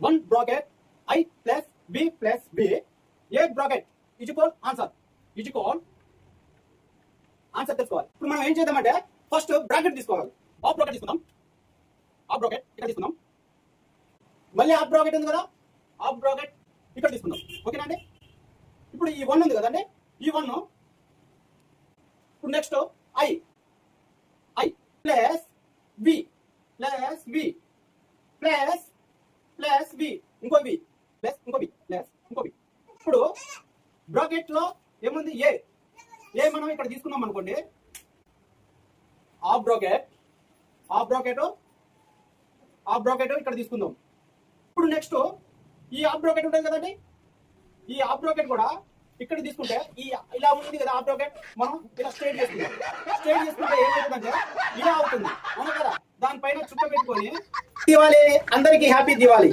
1 bracket I plus B plus B, A bracket is equal answer తెలుసుకోవాలి. ఇప్పుడు మనం ఏం చేద్దామంటే ఫస్ట్ బ్రాకెట్ తీసుకోవాలి. ఆఫ్ బ్రాకెట్ తీసుకుందాం. ఆఫ్ బ్రాకెట్ ఇక్కడ తీసుకుందాం. మళ్ళీ ఆఫ్ బ్రాకెట్ ఉంది కదా, ఆఫ్ బ్రాకెట్ ఇక్కడ తీసుకుందాం. ఓకేనా అండి? ఇప్పుడు ఈ 1 ఉంది కదండి, ఈ 1 ఇప్పుడు next I plus B plus B plus B ఇంకో B ప్లస్ ఇంకో B ప్లస్ ఇంకో B. ఇప్పుడు బ్రాకెట్ లో ఏముంది? ఏ మనం ఇక్కడ తీసుకున్నాం అనుకోండి, ఆఫ్ బ్రాకెట్ ఇక్కడ తీసుకుందాం. ఇప్పుడు నెక్స్ట్ ఈ ఆఫ్ బ్రాకెట్ ఉంటుంది కదండి, ఈ ఆఫ్ బ్రాకెట్ కూడా ఇక్కడ తీసుకుంటే ఈ ఇలా ఉంటుంది కదా ఆఫ్ బ్రాకెట్, మనం ఇలా స్ట్రైట్ చేసుకుంటే ఏమవుతుందంటే ఇలా అవుతుంది అవును కదా. దానిపైన చుక్క పెట్టుకొని దివాళీ, అందరికీ హ్యాపీ దివాళీ.